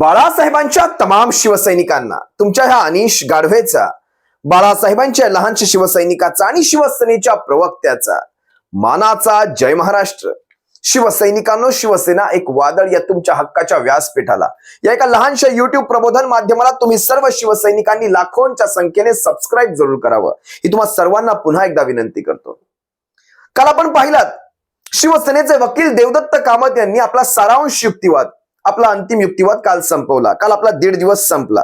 बाळासाहेबांच्या तमाम शिवसैनिकांना तुमच्या ह्या अनिश गाढवेचा, बाळासाहेबांच्या लहानशा शिवसैनिकाचा आणि शिवसेनेच्या प्रवक्त्याचा मानाचा जय महाराष्ट्र. शिवसैनिकांनो, शिवसेना एक वादळ या तुमच्या हक्काच्या व्यासपीठाला, या एका लहानशा युट्यूब प्रबोधन माध्यमाला तुम्ही सर्व शिवसैनिकांनी लाखोंच्या संख्येने सबस्क्राईब जरूर करावं, ही तुम्हा सर्वांना पुन्हा एकदा विनंती करतो. काल आपण पाहिलात, शिवसेनेचे वकील देवदत्त कामत यांनी आपला सारांश युक्तिवाद, आपला अंतिम युक्तिवाद काल संपवला. काल आपला 1.5 दिवस संपला.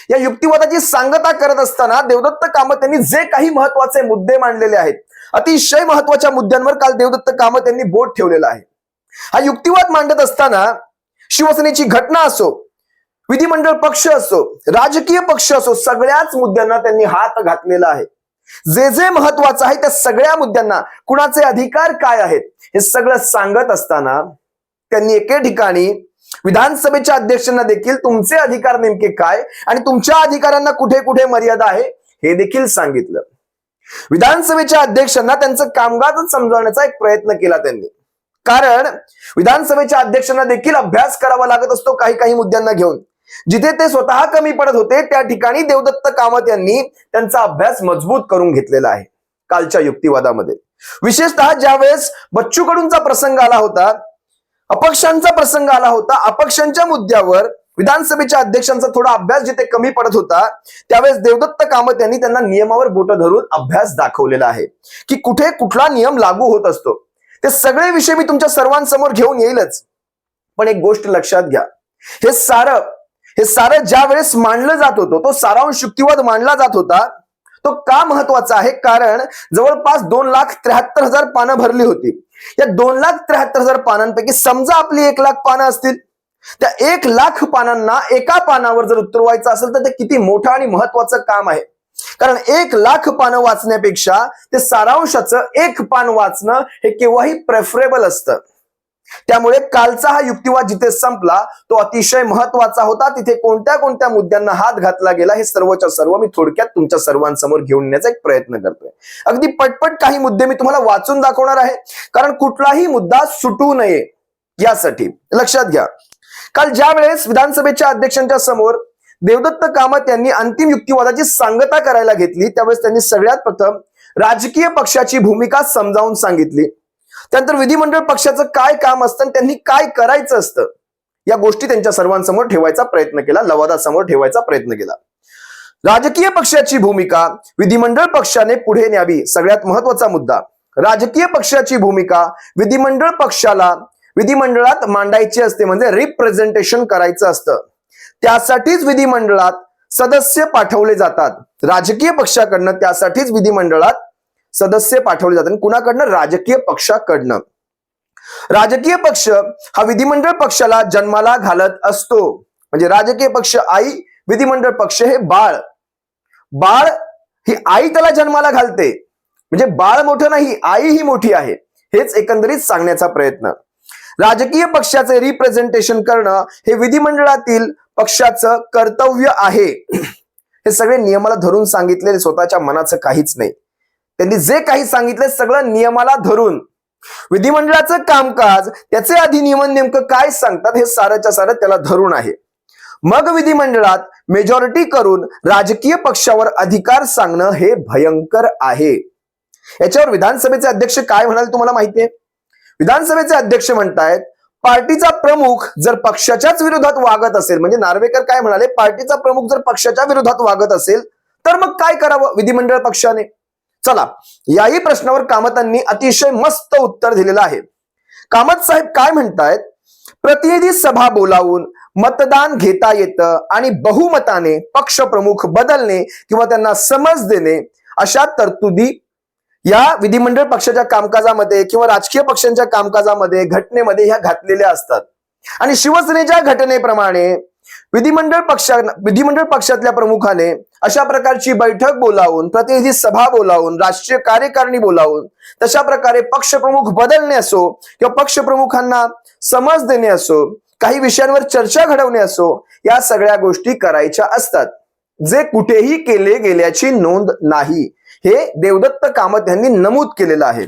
या युक्तिवादाची सांगता करत असताना देवदत्त कामत यांनी जे काही महत्वाचे मुद्दे मांडलेले आहेत, अतिशय महत्वाच्या मुद्द्यांवर काल देवदत्त कामत यांनी बोट ठेवलेला आहे. हा युक्तिवाद मांडत असताना शिवसेनेची घटना असो, विधिमंडळ पक्ष असो, राजकीय पक्ष असो, सगळ्याच मुद्द्यांना त्यांनी हात घातलेला आहे. जे जे महत्वाचं आहे त्या सगळ्या मुद्द्यांना, कुणाचे अधिकार काय आहेत हे सगळं सांगत असताना त्यांनी एके ठिकाणी विधानसभेच्या अध्यक्षांना देखील तुमचे अधिकार नेमके काय आणि तुमच्या अधिकारांना कुठे कुठे मर्यादा आहे हे देखील सांगितलं. विधानसभेच्या अध्यक्षांना त्यांचं कामकाज समजावण्याचा एक प्रयत्न केला त्यांनी, कारण विधानसभेच्या अध्यक्षांना देखील अभ्यास करावा लागत असतो काही काही मुद्द्यांना घेऊन. जिथे ते स्वतः कमी पडत होते त्या ठिकाणी देवदत्त कामत यांनी त्यांचा अभ्यास मजबूत करून घेतलेला आहे. कालच्या युक्तिवादामध्ये विशेषतः ज्यावेळेस बच्चू कडूंचा प्रसंग आला होता, अपक्षांचा प्रसंग आला होता, अपक्षांच्या मुद्द्यावर विधानसभेच्या अध्यक्षांचा थोडा अभ्यास जिथे कमी पडत होता, त्यावेळेस देवदत्त कामत यांनी त्यांना नियमावर बोट धरून अभ्यास दाखवलेला आहे की कुठे कुठला नियम लागू होत असतो. ते सगळे विषय मी तुमच्या सर्वांसमोर घेऊन येईलच, पण एक गोष्ट लक्षात घ्या, हे सारं ज्या वेळेस मांडलं जात होतं, तो सारांश युक्तिवाद मांडला जात होता, तो का महत्वाचा आहे? कारण जवळपास 2,73,000 पानं भरली होती. या 2,73,000 पानांपैकी समजा आपली 1,00,000 पानं असतील, त्या 1,00,000 पानांना एका पानावर जर उतरवायचं असेल तर ते किती मोठं आणि महत्वाचं काम आहे. कारण 1,00,000 पानं वाचण्यापेक्षा ते सारांशाचं एक पान वाचणं हे केव्हाही प्रेफरेबल असतं. त्यामुळे कालचा हा युक्तिवाद जिथे संपला तो अतिशय महत्वाचा होता. तिथे कोणत्या कोणत्या मुद्द्यांना हात घातला गेला हे सर्वच्या सर्व मी थोडक्यात तुमच्या सर्वांसमोर घेऊन येण्याचा एक प्रयत्न करतोय. अगदी पटपट काही मुद्दे मी तुम्हाला वाचून दाखवणार आहे, कारण कुठलाही मुद्दा सुटू नये यासाठी. लक्षात घ्या, काल ज्या वेळेस विधानसभेच्या अध्यक्षांच्या समोर देवदत्त कामत यांनी अंतिम युक्तिवादाची सांगता करायला घेतली, त्यावेळेस त्यांनी सगळ्यात प्रथम राजकीय पक्षाची भूमिका समजावून सांगितली. त्यानंतर विधिमंडळ पक्षाचं काय काम असतं आणि त्यांनी काय करायचं असतं या गोष्टी त्यांच्या सर्वांसमोर ठेवायचा प्रयत्न केला, लवादासमोर ठेवायचा प्रयत्न केला. राजकीय पक्षाची भूमिका विधिमंडळ पक्षाने पुढे न्यावी, सगळ्यात महत्वाचा मुद्दा. राजकीय पक्षाची भूमिका विधिमंडळ पक्षाला विधिमंडळात मांडायची असते, म्हणजे रिप्रेझेंटेशन करायचं असतं. त्यासाठीच विधिमंडळात सदस्य पाठवले जातात. राजकीय पक्षाकडनं त्यासाठीच विधिमंडळात सदस्य पाठवले जातात. कुणाकडनं? राजकीय पक्षाकडनं. राजकीय पक्ष हा विधिमंडळ पक्षाला जन्माला घालत असतो. म्हणजे राजकीय पक्ष आई, विधिमंडळ पक्ष हे बाळ. बाळ ही आई त्याला जन्माला घालते, म्हणजे बाळ मोठं नाही, आई ही मोठी आहे, हेच एकंदरीत सांगण्याचा प्रयत्न. राजकीय पक्षाचे रिप्रेझेंटेशन करणं हे विधिमंडळातील पक्षाचं कर्तव्य आहे. हे सगळे नियमाला धरून सांगितलेले, स्वतःच्या मनाचं काहीच नाही. त्यांनी जे काही सांगितले सगळं नियमाला धरून. विधिमंडळाचं कामकाज, त्याचे अधिनियमन नेमकं काय सांगतात हे सारंच्या सारं त्याला धरून आहे. मग विधिमंडळात मेजॉरिटी करून राजकीय पक्षावर अधिकार सांगणं हे भयंकर आहे. याच्यावर विधानसभेचे अध्यक्ष काय म्हणाले तुम्हाला माहितीये? विधानसभेचे अध्यक्ष म्हणतायत, पार्टीचा प्रमुख जर पक्षाच्याच विरोधात वागत असेल, म्हणजे नार्वेकर काय म्हणाले, पार्टीचा प्रमुख जर पक्षाच्या विरोधात वागत असेल तर मग काय करावं विधिमंडळ पक्षाने? चला, याही प्रश्नावर कामतांनी अतिशय मस्त उत्तर दिलेलं आहे. कामत साहेब काय म्हणतायत, प्रतिनिधी सभा बोलावून मतदान घेता येतं आणि बहुमताने पक्ष प्रमुख बदलणे किंवा त्यांना समज देणे अशा तरतुदी या विधिमंडळ पक्षाच्या कामकाजामध्ये किंवा राजकीय पक्षांच्या कामकाजामध्ये, घटनेमध्ये ह्या घातलेल्या असतात. आणि शिवसेनेच्या घटनेप्रमाणे विधिमंडळ पक्षातल्या प्रमुखाने अशा प्रकारची बैठक बोलावून, प्रतिनिधी सभा बोलावून, राष्ट्रीय कार्यकारिणी बोलावून तशा प्रकारे पक्षप्रमुख बदलणे असो किंवा पक्षप्रमुखांना समज देणे असो, काही विषयांवर चर्चा घडवणे असो, या सगळ्या गोष्टी करायच्या असतात, जे कुठेही केले गेल्याची नोंद नाही. हे देवदत्त कामत यांनी नमूद केलेलं आहे.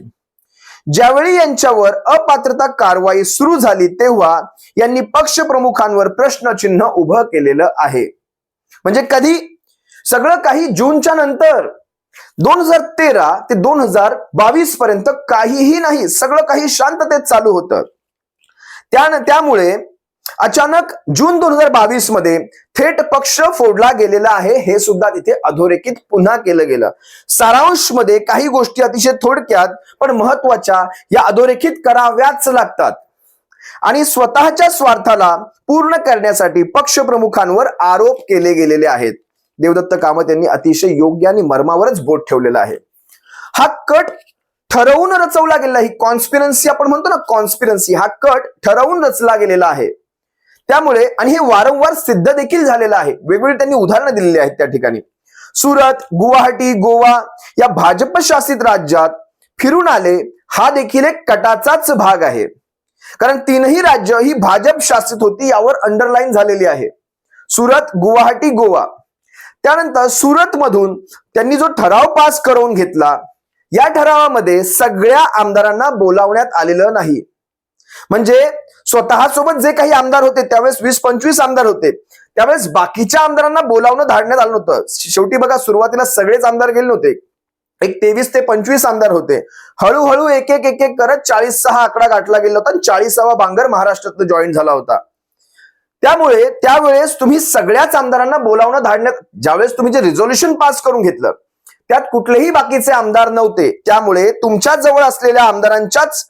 ज्यावेळी यांच्यावर अपात्रता कारवाई सुरू झाली तेव्हा यांनी पक्षप्रमुखांवर प्रश्नचिन्ह उभं केलेलं आहे. म्हणजे कधी? सगळं काही जूनच्या नंतर 2013 ते 2022 पर्यंत काहीही नाही, सगळं काही शांततेत चालू होतं. त्यामुळे अचानक जून 2022 मध्ये थेट पक्ष फोडला गेलेला आहे, हे सुद्धा तिथे अधोरेखित पुन्हा केलं गेलं. सारांश मध्ये काही गोष्टी अतिशय थोडक्यात पण महत्वाच्या या अधोरेखित कराव्याच लागतात आणि स्वतःच्या स्वार्थाला पूर्ण करण्यासाठी पक्षप्रमुखांवर आरोप केले गेलेले आहेत. देवदत्त कामत यांनी अतिशय योग्य आणि मर्मावरच बोट ठेवलेला आहे. हा कट ठरवून रचवला गेलेला, ही कॉन्स्पिरन्सी आपण म्हणतो ना, कॉन्स्पिरन्सी, हा कट ठरवून रचला गेलेला आहे. त्यामुळे आणि हे वारंवार सिद्ध देखील झालेलं आहे. वेगवेगळी त्यांनी उदाहरणं दिलेली आहेत त्या ठिकाणी. सुरत, गुवाहाटी, गोवा या भाजप शासित राज्यात फिरून आले, हा देखील एक कटाचाच भाग आहे. कारण तीनही राज्य ही भाजप शासित होती, यावर अंडरलाईन झालेली आहे. सुरत, गुवाहाटी, गोवा. त्यानंतर सुरत मधून त्यांनी जो ठराव पास करून घेतला, या ठरावामध्ये सगळ्या आमदारांना बोलावण्यात आलेलं नाही. म्हणजे स्वतः सोबत जे काही आमदार होते त्यावेळेस 20-25 आमदार होते, त्यावेळेस बाकीच्या आमदारांना बोलावणं धाडण्यात आलं नव्हतं. शेवटी बघा, सुरुवातीला सगळेच आमदार गेले नव्हते, एक 23 ते 25 आमदार होते. हळूहळू एक एक करत 40 हा आकडा गाठला गेला होता आणि 40वा बांगर महाराष्ट्रात जॉईन झाला होता. त्यामुळे त्यावेळेस तुम्ही सगळ्याच आमदारांना बोलावणं धाडण्यात, ज्यावेळेस तुम्ही जे रिझोल्युशन पास करून घेतलं त्यात कुठलेही बाकीचे आमदार नव्हते. त्यामुळे तुमच्या जवळ असलेल्या आमदारांच्याच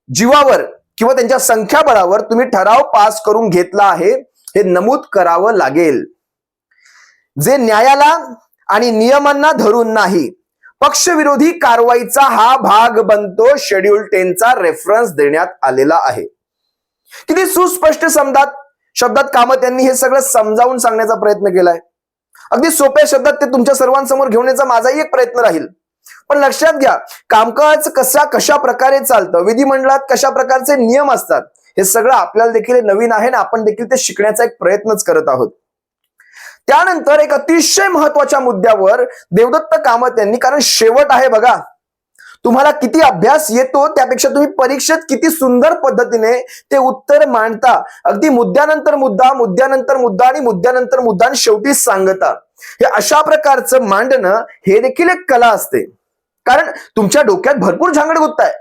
जीवावर किंवा त्यांच्या संख्याबळावर तुम्ही ठराव पास करून घेतला आहे, हे नमूद करावं लागेल. जे न्यायाला आणि नियमांना धरून नाही, पक्षविरोधी कारवाईचा हा भाग बनतो. शेड्यूल 10 चा रेफरन्स देण्यात आलेला आहे. किती सुस्पष्ट शब्दात कामत यांनी हे सगळं समजावून सांगण्याचा प्रयत्न केलाय. अगदी सोप्या शब्दात ते तुमच्या सर्वांसमोर घेऊन यायचा माझाही एक प्रयत्न राहील. पण लक्षात घ्या, कामकाज कशा प्रकारे चालतं, विधिमंडळात कशा प्रकारचे नियम असतात, हे सगळं आपल्याला देखील नवीन आहे ना, आपण देखील ते शिकण्याचा एक प्रयत्नच करत आहोत. त्यानंतर एक अतिशय महत्वाच्या मुद्द्यावर देवदत्त कामत यांनी, कारण शेवट आहे बघा, तुम्हाला किती अभ्यास येतो त्यापेक्षा तुम्ही परीक्षेत किती सुंदर पद्धतीने ते उत्तर मांडता. अगदी मुद्द्यानंतर मुद्दा, मुद्द्यानंतर मुद्दा आणि मुद्द्यानंतर मुद्दा आणि शेवटी सांगता. हे अशा प्रकारचं मांडणं हे देखील एक कला असते. कारण तुमच्या डोक्यात भरपूर झांगड आहे,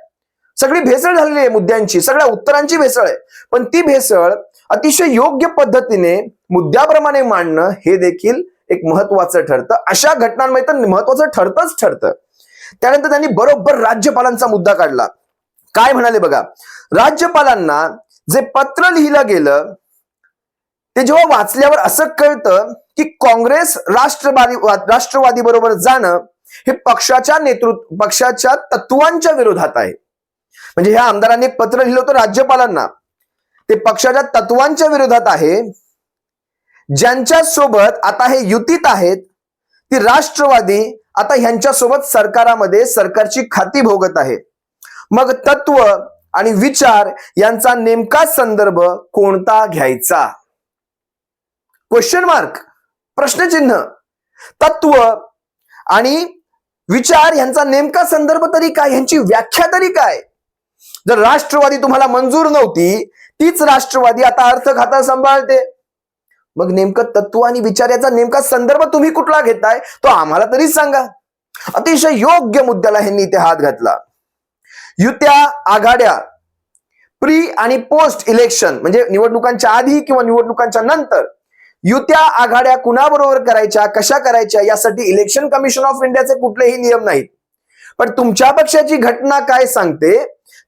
सगळी भेसळ झालेली आहे मुद्द्यांची, सगळ्या उत्तरांची भेसळ आहे. पण ती भेसळ अतिशय योग्य पद्धतीने मुद्द्याप्रमाणे मांडणं हे देखील एक महत्वाचं ठरतं. अशा घटनांमध्ये तर महत्वाचं ठरतं. त्यानंतर त्यांनी बरोबर राज्यपालांचा मुद्दा काढला. काय म्हणाले बघा, राज्यपालांना जे पत्र लिहिलं गेलं ते जेव्हा वाचल्यावर असं कळतं की काँग्रेस राष्ट्रवादी बरोबर जाणं हे पक्षाच्या तत्वांच्या विरोधात आहे. म्हणजे ह्या आमदारांनी एक पत्र लिहिलं होतं राज्यपालांना, ते पक्षाच्या तत्वांच्या विरोधात आहे. ज्यांच्या सोबत आता हे युतीत आहेत ती राष्ट्रवादी आता ह्यांच्यासोबत सरकारामध्ये सरकारची खाती भोगत आहे. मग तत्व आणि विचार यांचा नेमका संदर्भ कोणता घ्यायचा? क्वेश्चन मार्क, प्रश्नचिन्ह. तत्व आणि विचार यांचा नेमका संदर्भ तरी काय, यांची व्याख्या तरी काय? जर राष्ट्रवादी तुम्हाला मंजूर नव्हती, तीच राष्ट्रवादी आता अर्थ खाता सांभाळते, मग नेमकं तत्व आणि विचार याचा नेमका संदर्भ तुम्ही कुठला घेताय तो आम्हाला तरी सांगा. अतिशय योग्य मुद्द्याला ह्यांनी इथे हात घातला. युत्या आघाड्या प्री आणि पोस्ट इलेक्शन, म्हणजे निवडणुकांच्या आधी किंवा निवडणुकांच्या नंतर युत्या आघाड्या कुणाबरोबर करायच्या, कशा करायच्या, यासाठी इलेक्शन कमिशन ऑफ इंडियाचे कुठलेही नियम नाहीत. पण तुमच्या पक्षाची घटना काय सांगते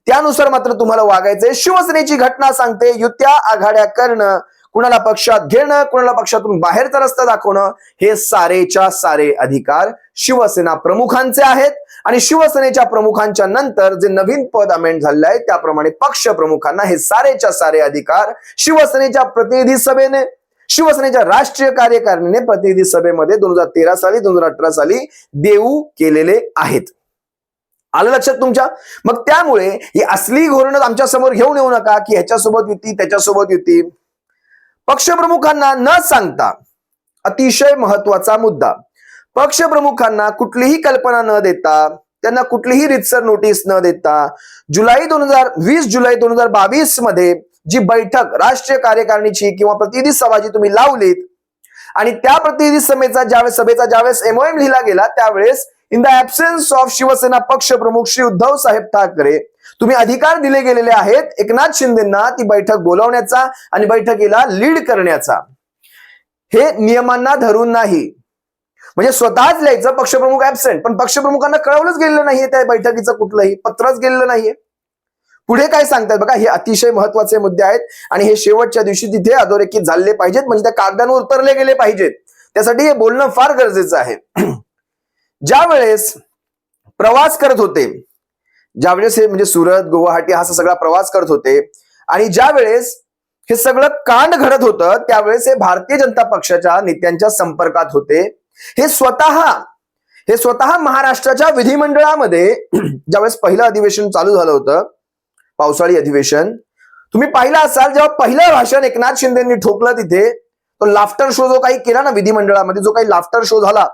त्यानुसार मात्र तुम्हाला वागायचंय. शिवसेनेची घटना सांगते युत्या आघाड्या करणं, कुणाला पक्षात घेणं, कुणाला पक्षातून बाहेरचा रस्ता दाखवणं, हे सारेच्या सारे अधिकार शिवसेना प्रमुखांचे आहेत. आणि शिवसेनेच्या प्रमुखांच्या नंतर जे नवीन पद अमेंड झालेलं आहे त्याप्रमाणे पक्ष प्रमुखांना हे सारेच्या सारे अधिकार शिवसेनेच्या प्रतिनिधी सभेने, शिवसेनेच्या राष्ट्रीय कार्यकारिणीने प्रतिनिधी सभेमध्ये 2013 साली 2018 साली देऊ केलेले आहेत. आलं लक्षात तुमच्या? मग त्यामुळे ही असली धोरणं आमच्या समोर घेऊन येऊ नका की ह्याच्यासोबत युती त्याच्यासोबत युती. पक्षप्रमुखांना न सांगता, अतिशय महत्वाचा मुद्दा, पक्षप्रमुखांना कुठलीही कल्पना न देता त्यांना कुठलीही रितसर नोटीस न देता जुलै 2022 मध्ये जी बैठक राष्ट्रीय कार्यकारिणीची किंवा प्रतिनिधी सभा जी तुम्ही लावलीत आणि त्या प्रतिनिधी सभेचा ज्यावेळेस MOM लिहिला गेला त्यावेळेस इन द ऍब्सेन्स ऑफ शिवसेना पक्ष प्रमुख श्री उद्धव साहेब ठाकरे तुम्ही अधिकार दिले गेलेले आहेत एकनाथ शिंदेंना ती बैठक बोलावण्याचा आणि बैठकीला लीड करण्याचा. हे नियमांना धरून नाही. म्हणजे स्वतःच लिहायचं पक्षप्रमुख ऍबसेंट, पण पक्षप्रमुखांना कळवलंच गेलेलं नाहीये त्या बैठकीचं कुठलंही पत्रच गेलेलं नाहीये. पुढे काय सांगतात बघा, हे अतिशय महत्वाचे मुद्दे आहेत आणि हे शेवटच्या दिवशी तिथे अधोरेखित झाले पाहिजेत, म्हणजे त्या कागदांवर उतरले गेले पाहिजेत. त्यासाठी हे बोलणं फार गरजेचं आहे. ज्या वेळेस प्रवास करत होते, ज्यावेळेस हे म्हणजे सुरत गुवाहाटी हा सगळा प्रवास करत होते आणि ज्या वेळेस हे सगळं कांड घडत होतं त्यावेळेस हे भारतीय जनता पक्षाच्या नेत्यांच्या संपर्कात होते. हे स्वतः महाराष्ट्राच्या विधिमंडळामध्ये ज्यावेळेस पहिलं अधिवेशन चालू झालं होतं, पावसाळी अधिवेशन, तुम्ही पाहिलं असाल जेव्हा पहिलं भाषण एकनाथ शिंदेंनी ठोकलं तिथे तो लाफ्टर शो जो काही केला ना विधिमंडळामध्ये, जो काही लाफ्टर शो झाला,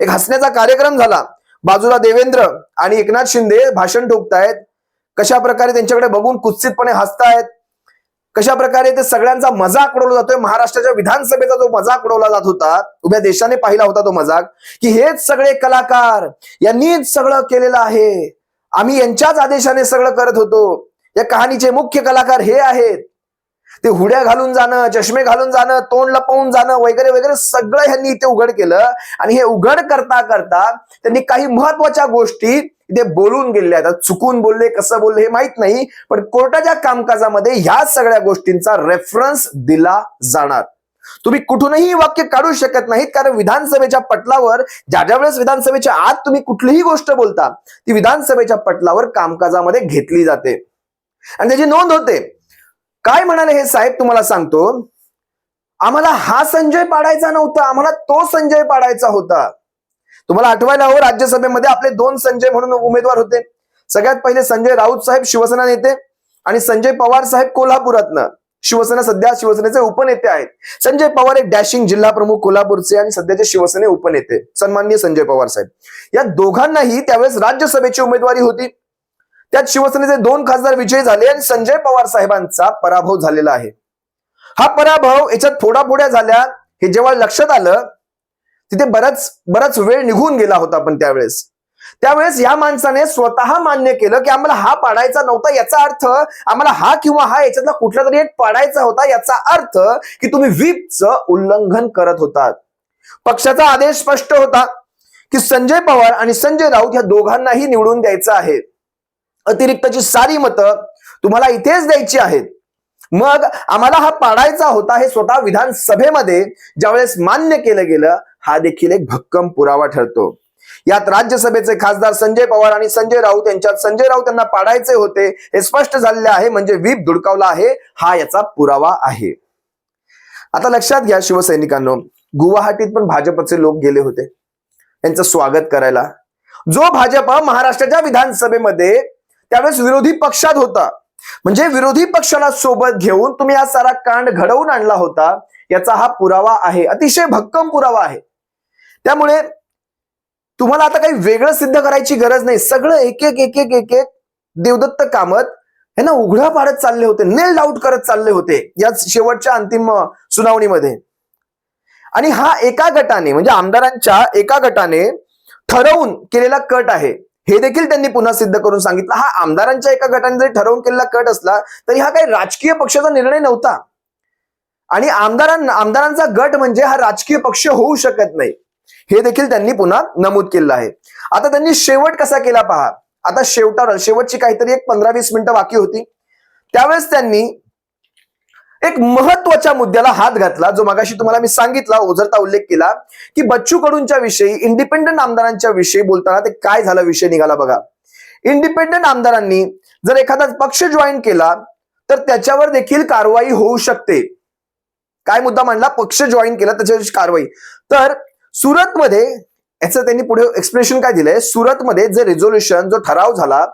एक हसण्याचा कार्यक्रम झाला, बाजूला देवेंद्र आणि एकनाथ शिंदे भाषण ठोकतायत, कशा प्रकारे त्यांच्याकडे बघून कुत्सितपणे हसतायत, कशा प्रकारे ते सगळ्यांचा मजाक उडवला जातोय. महाराष्ट्राच्या विधानसभेचा जो मजाक उडवला जात होता, उभ्या देशाने पाहिला होता तो मजाक, की हेच सगळे कलाकार, यांनीच सगळं केलेलं आहे, आम्ही यांच्याच आदेशाने सगळं करत होतो, या कहाणीचे मुख्य कलाकार हे आहेत. ते हुड्या घालून जाणं, चष्मे घालून जाणं, तोंड लपवून जाणं वगैरे वगैरे सगळं ह्यांनी इथे उघड केलं आणि हे उघड करता करता त्यांनी काही महत्वाच्या गोष्टी इथे बोलून गेल्या. आता चुकून बोलले कसं बोलले हे माहित नाही, पण कोर्टाच्या कामकाजामध्ये ह्या सगळ्या गोष्टींचा रेफरन्स दिला जाणार. तुम्ही कुठूनही वाक्य काढू शकत नाहीत, कारण विधानसभेच्या पटलावर ज्या वेळेस विधानसभेच्या आत तुम्ही कुठलीही गोष्ट बोलता ती विधानसभेच्या पटलावर कामकाजामध्ये घेतली जाते आणि त्याची नोंद होते. काय म्हणाले हे साहेब तुम्हाला सांगतो, आम्हाला हा संजय पाडायचा नव्हता, आम्हाला तो संजय पाडायचा होता. तुम्हाला आठवायला हवं, राज्यसभेमध्ये आपले 2 संजय म्हणून उमेदवार होते. सगळ्यात पहिले संजय राऊत साहेब शिवसेना नेते आणि संजय पवार साहेब कोल्हापुरातनं सध्या शिवसेनेचे उपनेते आहेत. संजय पवार एक डॅशिंग जिल्हा प्रमुख कोल्हापूरचे आणि सध्याचे शिवसेने उपनेते सन्माननीय संजय पवार साहेब. या दोघांनाही त्यावेळेस राज्यसभेची उमेदवारी होती. त्यात शिवसेनेचे 2 खासदार विजयी झाले आणि संजय पवार साहेबांचा पराभव झालेला आहे. हा पराभव याच्यात फोडाफोड्या झाल्या हे जेव्हा लक्षात आलं तिथे बराच वेळ निघून गेला होता. पण त्यावेळेस या माणसाने स्वतः मान्य केलं की आम्हाला हा पाडायचा नव्हता, याचा अर्थ आम्हाला हा किंवा हा याच्यातला कुठला तरी एक पाडायचा होता, याचा अर्थ की तुम्ही व्हीपचं उल्लंघन करत होतात. पक्षाचा आदेश स्पष्ट होता की संजय पवार आणि संजय राऊत या दोघांनाही निवडून द्यायचं आहे. अतिरिक्तची सारी मतं तुम्हाला इथेच द्यायची आहेत. मग आम्हाला हा पाडायचा होता हे स्वतः विधानसभेमध्ये ज्यावेळेस मान्य केलं गेलं, हा देखील एक भक्कम पुरावा ठरतो. यात राज्यसभेचे खासदार संजय पवार आणि संजय राऊत यांच्यात संजय राऊत यांना पाडायचे होते हे स्पष्ट झालेले आहे, म्हणजे व्हीप धुडकावला आहे हा याचा पुरावा आहे. आता लक्षात घ्या शिवसैनिकांनो, गुवाहाटीत पण भाजपचे लोक गेले होते यांचं स्वागत करायला. जो भाजप महाराष्ट्राच्या विधानसभेमध्ये त्यावेळेस विरोधी पक्षात होता, म्हणजे विरोधी पक्षाला सोबत घेऊन तुम्ही हा सारा कांड घडवून आणला होता, याचा हा पुरावा आहे, अतिशय भक्कम पुरावा आहे. त्यामुळे तुम्हाला आता काही वेगळं सिद्ध करायची गरज नाही. सगळं एक एक देवदत्त कामत हे ना उघडा पाडत चालले होते, नेल्ड आउट करत चालले होते या शेवटच्या अंतिम सुनावणीमध्ये. आणि हा एका गटाने म्हणजे आमदारांच्या एका गटाने ठरवून केलेला कट आहे हे देखील त्यांनी पुन्हा सिद्ध करून सांगितलं. हा आमदारांच्या एका गटाने जरी ठरवून केलेला कट असला तरी हा काही राजकीय पक्षाचा निर्णय नव्हता आणि आमदारांचा गट म्हणजे हा राजकीय पक्ष होऊ शकत नाही हे देखील त्यांनी पुन्हा नमूद केलेलं आहे. आता त्यांनी शेवट कसा केला पहा. आता शेवटची काहीतरी एक 15-20 मिनिटं बाकी होती, त्यावेळेस त्यांनी एक महत्वाच्या मुद्द्याला हात घातला, जो मगाशी तुम्हाला मी सांगितला, ओझरता उल्लेख केला की बच्चू कडूंच्या विषयी, इंडिपेंडंट आमदारांच्या विषयी बोलताना ते काय झाला विषय निघाला बघा. इंडिपेंडंट आमदारांनी जर एखादा पक्ष जॉईन केला तर त्याच्यावर देखील कारवाई होऊ शकते. काय मुद्दा मांडला, पक्ष जॉईन केला त्याच्यावर कारवाई. तर सुरतमध्ये याचं त्यांनी पुढे एक्सप्लेनेशन काय दिलंय, सुरतमध्ये जे रिझोल्युशन जो ठराव झाला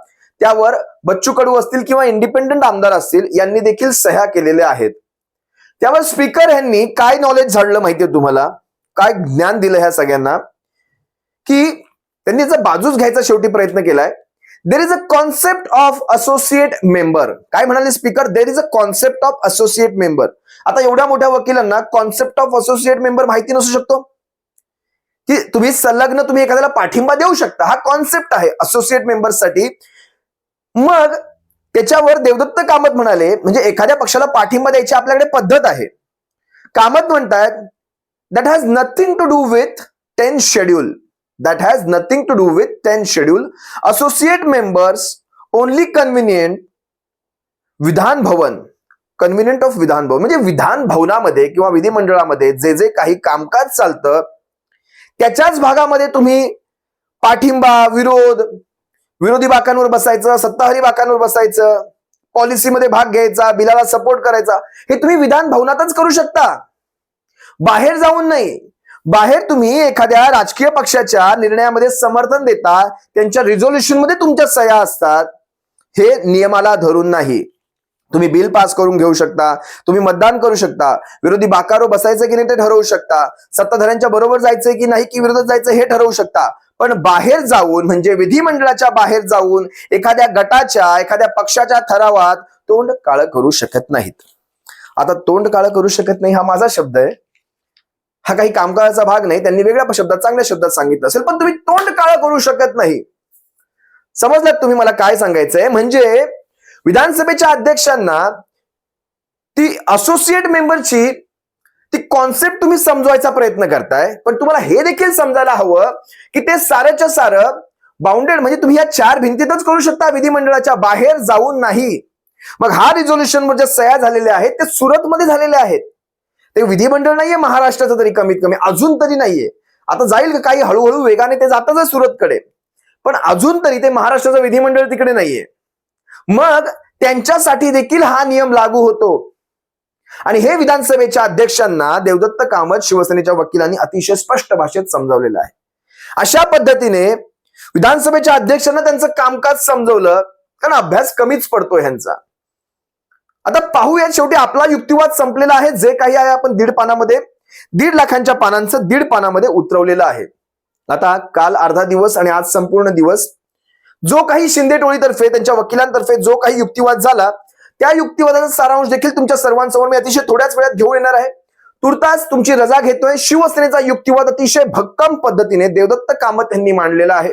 त्यावर बच्चू कडू असतील किंवा इंडिपेंडंट आमदार असतील यांनी देखील सह्या केलेल्या आहेत. त्यावर स्पीकर यांनी काय नॉलेज झाडलं माहितीये तुम्हाला, काय ज्ञान दिलं ह्या सगळ्यांना, की त्यांनी जर बाजूच घ्यायचा शेवटी प्रयत्न केलाय. There is a concept of associate member. काय म्हणाले speaker? There is a concept of associate member. आता एवढ्या मोठ्या वकिलांना कॉन्सेप्ट ऑफ असोसिएट मेंबर माहिती नसू शकतो की तुम्ही संलग्न तुम्ही एखाद्याला पाठिंबा देऊ शकता. हा कॉन्सेप्ट आहे असोसिएट मेंबर्ससाठी. मग त्याच्यावर देवदत्त कामत म्हणाले म्हणजे एखाद्या पक्षाला पाठिंबा द्यायची आपल्याकडे पद्धत आहे. कामत म्हणतात that has nothing to do with 10th schedule. That has nothing to do with 10th schedule. Associate members only convenient Vidhan Bhavan. Convenient of Vidhan Bhavan म्हणजे विधान भवनामध्ये किंवा विधिमंडळामध्ये जे जे काही कामकाज चालतं त्याच्याच भागामध्ये तुम्ही पाठिंबा, विरोध, विरोधी बाकांवर बसायचं, सत्ताधारी बाकांवर बसायचं, पॉलिसीमध्ये भाग घ्यायचा, बिलाला सपोर्ट करायचा, हे तुम्ही विधान भवनातच करू शकता, बाहेर जाऊन नाही. बाहेर तुम्ही एखाद्या राजकीय पक्षाच्या निर्णयामध्ये समर्थन देता, त्यांच्या रिझोल्युशन मध्ये तुमच्या सह्या असतात, हे नियमाला धरून नाही. तुम्ही बिल पास करून घेऊ शकता, तुम्ही मतदान करू शकता, विरोधी बाकावर बसायचं की नाही ते ठरवू शकता, सत्ताधाऱ्यांच्या बरोबर जायचंय की नाही की विरोधात जायचं हे ठरवू शकता. पण बाहेर जाऊन म्हणजे विधिमंडळाच्या बाहेर जाऊन एखाद्या गटाच्या एखाद्या पक्षाच्या ठरावात तोंड काळं करू शकत नाहीत. आता तोंड काळं करू शकत नाही हा माझा शब्द आहे, हा काही कामकाजाचा भाग नाही. त्यांनी वेगळ्या शब्दात चांगल्या शब्दात सांगितलं असेल, पण तुम्ही तोंड काळं करू शकत नाही. समजलात तुम्ही मला काय सांगायचंय? म्हणजे विधानसभेच्या अध्यक्षांना ती असोसिएट मेंबरची ती कॉन्सेप्ट तुम्ही समजवायचा प्रयत्न करताय, पण तुम्हाला हे देखील समजायला हवं की ते सारंच्या सारं बाउंडेड म्हणजे तुम्ही या 4 भिंतीतच करू शकता, विधिमंडळाच्या बाहेर जाऊन नाही. मग हा रिझोल्युशनवर ज्या सह्या झालेल्या आहेत ते सुरतमध्ये झालेले आहेत. ते विधिमंडळ नाहीये महाराष्ट्राचं, तरी कमीत कमी अजून तरी नाहीये. आता जाईल का काही हळूहळू वेगाने ते जातच आहे सुरतकडे, पण अजून तरी ते महाराष्ट्राचं विधिमंडळ तिकडे नाहीये. मग त्यांच्यासाठी देखील हा नियम लागू होतो. आणि हे विधानसभेच्या अध्यक्षांना देवदत्त कामत शिवसेनेच्या वकिलांनी अतिशय स्पष्ट भाषेत समजावलेलं आहे. अशा पद्धतीने विधानसभेच्या अध्यक्षांना त्यांचं कामकाज समजवलं, कारण अभ्यास कमीच पडतोय ह्यांचा. आता पाहूया, शेवटी आपला युक्तिवाद संपलेला आहे. जे काही आहे आपण 1.5 पानामध्ये 1.5 लाखांच्या पानांचं 1.5 पानामध्ये उतरवलेलं आहे. आता काल अर्धा दिवस आणि आज संपूर्ण दिवस जो काही शिंदे टोळीतर्फे त्यांच्या वकिलांतर्फे जो काही युक्तिवाद झाला त्या युक्तिवादाचा सारांश देखील तुमच्या सर्वांसमोर मी अतिशय थोड्याच वेळात घेऊन येणार आहे. तुर्तास तुमची रजा घेतोय. शिवसेनेचा युक्तिवाद अतिशय भक्कम पद्धतीने देवदत्त कामत यांनी मांडलेला आहे.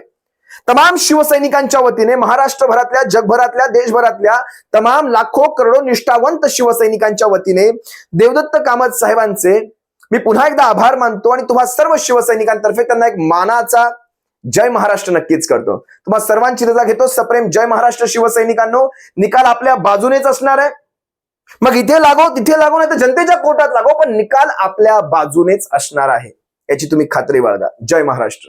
तमाम शिवसैनिकांच्या वतीने महाराष्ट्रभरातल्या, जगभरातल्या, देशभरातल्या तमाम लाखो करोडो निष्ठावंत शिवसैनिकांच्या वतीने देवदत्त कामत साहेबांचे मी पुन्हा एकदा आभार मानतो आणि तुम्हा सर्व शिवसैनिकांतर्फे त्यांना एक मानाचा जय महाराष्ट्र नक्कीच करतो. तुम्हा सर्वांची रजा घेतो. सप्रेम जय महाराष्ट्र शिवसैनिकांनो. निकाल आपल्या बाजूनेच असणार आहे. मग इथे लागो तिथे लागो नाही तर जनतेच्या कोर्टात लागो, पण निकाल आपल्या बाजूनेच असणार आहे याची तुम्ही खात्री बाळगा. जय महाराष्ट्र.